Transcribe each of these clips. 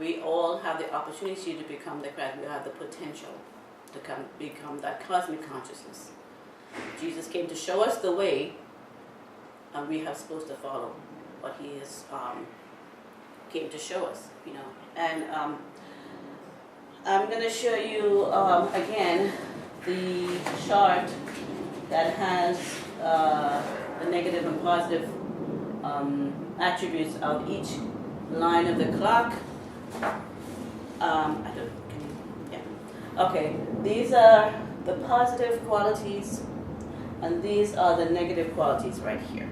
we all have the opportunity to become the Christ. We have the potential to become that cosmic consciousness. Jesus came to show us the way, and we are supposed to follow what he is came to show us, you know. And I'm going to show you again the chart that has the negative and positive attributes of each line of the clock. Okay, these are the positive qualities, and these are the negative qualities right here.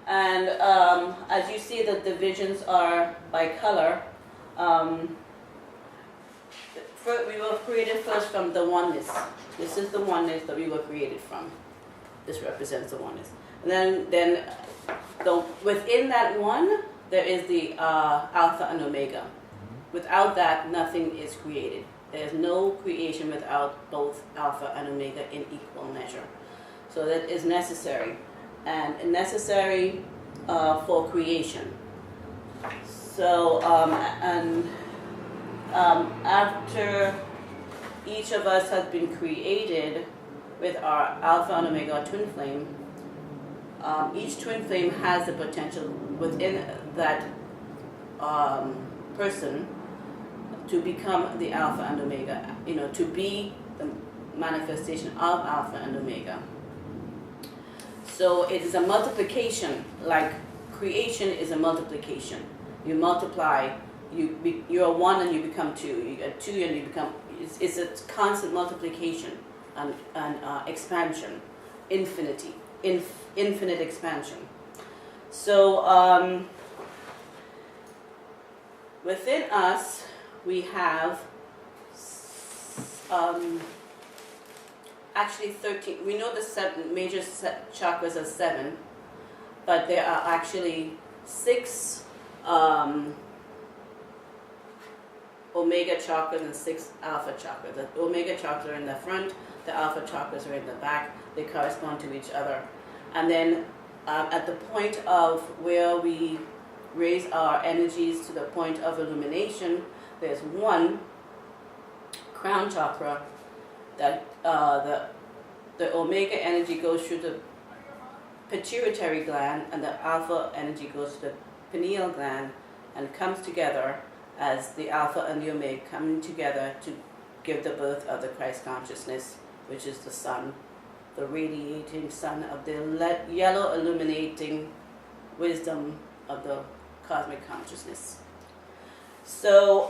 And as you see, the divisions are by color. We were created first from the oneness. This is the oneness that we were created from. This represents the oneness. And then within that one, there is the Alpha and Omega. Without that, nothing is created. There is no creation without both Alpha and Omega in equal measure. So that is necessary. And necessary for creation. So, after each of us has been created with our Alpha and Omega twin flame, each twin flame has the potential within that person to become the Alpha and Omega, you know, to be the manifestation of Alpha and Omega. So it is a multiplication, like creation is a multiplication. You multiply, you're one and you become two. You get two and you become, it's a constant multiplication and expansion, infinite expansion. So within us, we have actually 13. We know the seven major chakras are 7, but there are actually 6 Omega chakras and 6 Alpha chakras. The Omega chakras are in the front, the Alpha chakras are in the back. They correspond to each other. And then at the point of where we raise our energies to the point of illumination, there's one crown chakra that the Omega energy goes through the pituitary gland, and the Alpha energy goes to the pineal gland and comes together as the Alpha and the Omega coming together to give the birth of the Christ consciousness, which is the sun, the radiating sun of the yellow illuminating wisdom of the cosmic consciousness. So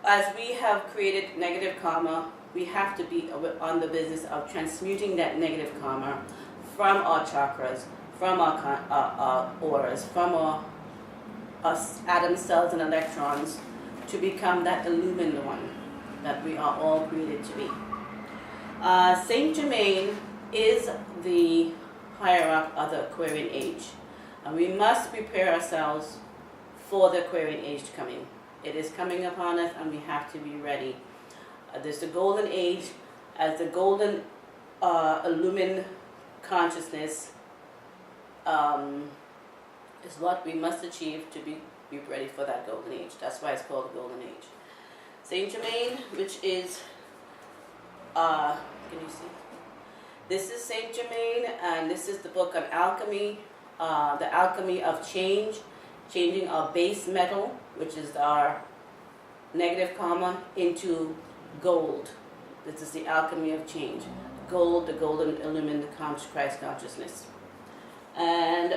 as we have created negative karma, we have to be on the business of transmuting that negative karma from our chakras, from our auras, from our atom cells and electrons, to become that illumined one that we are all created to be. Saint Germain is the hierarch of the Aquarian age, and we must prepare ourselves for the Aquarian age coming. It is coming upon us, and we have to be ready. There's the golden age, as the golden illumined consciousness is what we must achieve to be ready for that golden age. That's why it's called the golden age. Saint Germain, which is, can you see? This is Saint Germain, and this is the book on alchemy, the alchemy of change, changing our base metal, which is our negative karma, into gold. This is the alchemy of change. Gold, the golden illumined Christ consciousness. And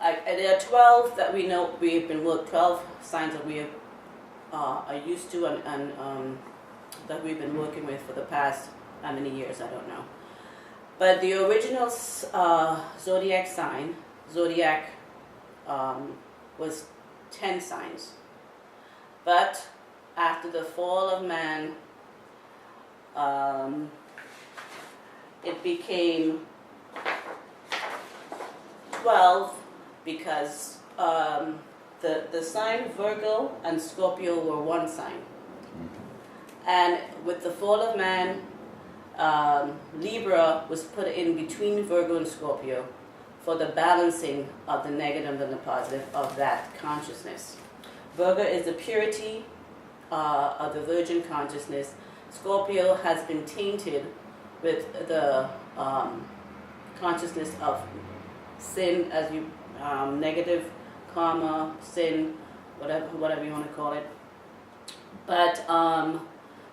there are 12 that we know we have been 12 signs that we are used to and that we've been working with for the past how many years, I don't know. But the original zodiac sign, was 10 signs. But after the fall of man, it became 12 because the sign Virgo and Scorpio were one sign. And with the fall of man, Libra was put in between Virgo and Scorpio for the balancing of the negative and the positive of that consciousness. Virgo is the purity of the virgin consciousness. Scorpio has been tainted with the consciousness of sin, as you negative karma, sin, whatever you want to call it. But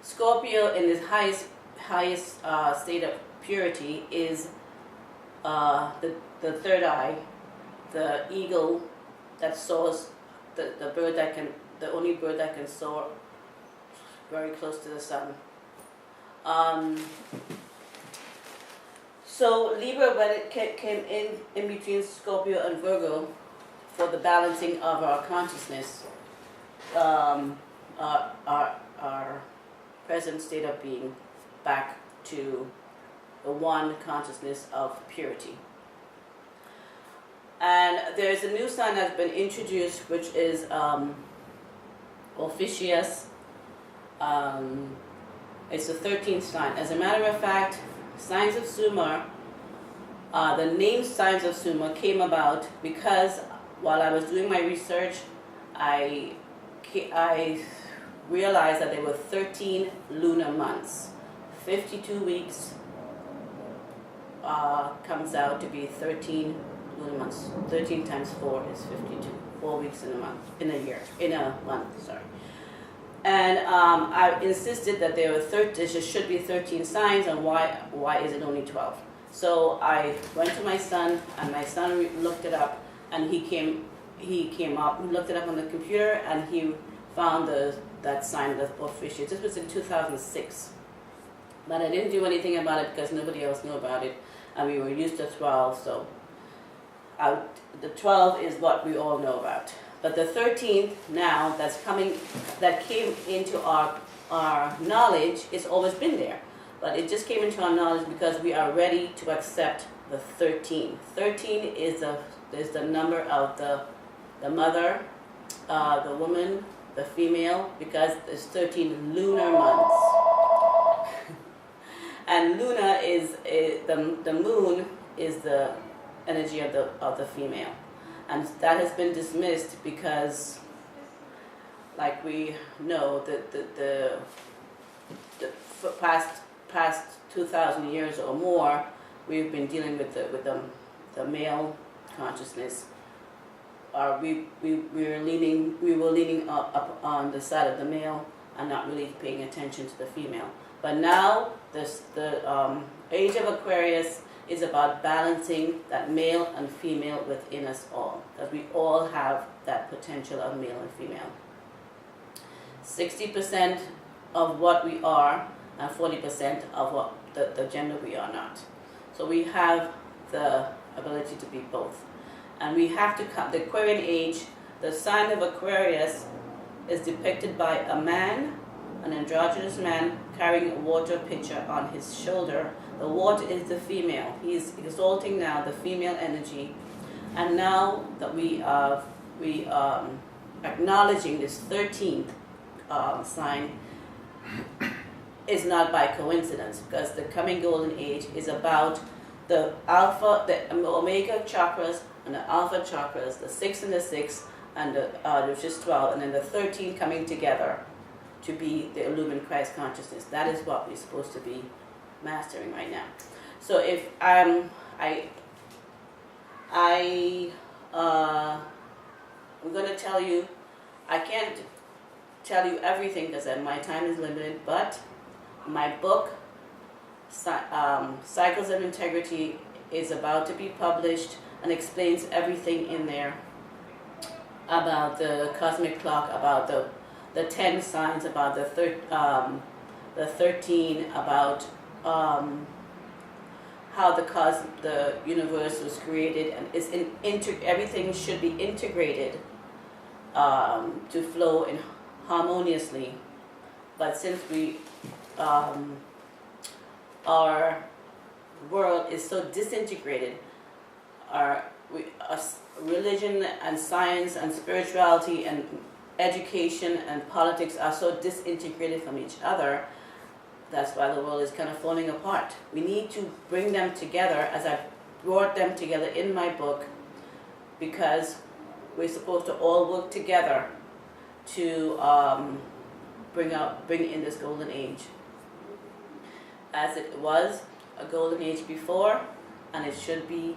Scorpio, in its highest state of purity, is the third eye, the eagle that soars, the bird that can, the only bird that can soar very close to the sun. So Libra, when it came in between Scorpio and Virgo for the balancing of our consciousness, our present state of being, back to the one consciousness of purity. And there's a new sign that's been introduced, which is Officius. It's the 13th sign. As a matter of fact, Signs of Summa, the name Signs of Summa came about because while I was doing my research, I realized that there were 13 lunar months. 52 weeks comes out to be 13 lunar months. 13 times 4 is 52. 4 weeks in a month, in a month, sorry. And I insisted that there should be 13 signs, and why is it only 12? So I went to my son, and my son looked it up, and he came up, he looked it up on the computer, and he found that sign of Officius. This was in 2006. But I didn't do anything about it because nobody else knew about it, and we were used to 12, so the 12 is what we all know about. But the 13th now that came into our knowledge, it's always been there. But it just came into our knowledge because we are ready to accept the 13. 13 is the number of the mother, the woman, the female, because there's 13 lunar months. And Luna is the moon is the energy of the female. And that has been dismissed because, like we know, the past 2,000 years or more, we've been dealing with the male consciousness. We were leaning up on the side of the male and not really paying attention to the female. But now the age of Aquarius is about balancing that male and female within us all, because we all have that potential of male and female. 60% of what we are and 40% of what the gender we are not. So we have the ability to be both. And we have to come, the Aquarian age, the sign of Aquarius is depicted by a man, an androgynous man, carrying a water pitcher on his shoulder. The water is the female. He is exalting now the female energy. And now that we are acknowledging this 13th sign, is not by coincidence, because the coming golden age is about the omega chakras and the alpha chakras, the 6 and the 6, and which is 12, and then the 13 coming together to be the illumined Christ consciousness. That is what we're supposed to be mastering right now. So if I'm going to tell you, I can't tell you everything because my time is limited, but my book, Cycles of Integrity, is about to be published and explains everything in there about the cosmic clock, about the 10 signs, about the 13, about how the universe was created, and everything should be integrated to flow harmoniously. But since our world is so disintegrated, our religion and science and spirituality and education and politics are so disintegrated from each other, that's why the world is kind of falling apart. We need to bring them together, as I brought them together in my book, because we're supposed to all work together to bring in this golden age. As it was a golden age before, and it should be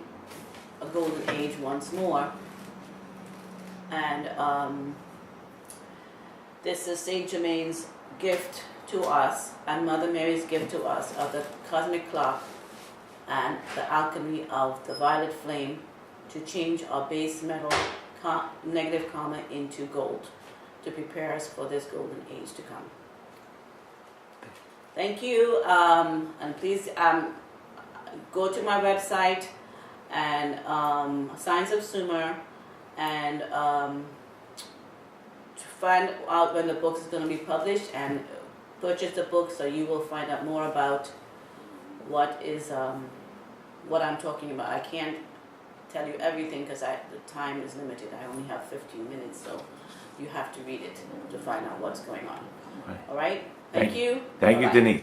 a golden age once more. And this is Saint Germain's gift to us, and Mother Mary's gift to us, of the cosmic clock and the alchemy of the violet flame, to change our base metal negative karma into gold, to prepare us for this golden age to come. Thank you, and please go to my website and Signs of Sumer, and to find out when the book is going to be published, and purchase the book so you will find out more about what I'm talking about. I can't tell you everything because the time is limited. I only have 15 minutes, so you have to read it to find out what's going on. Right. All right? Thank you. Thank you, Denise.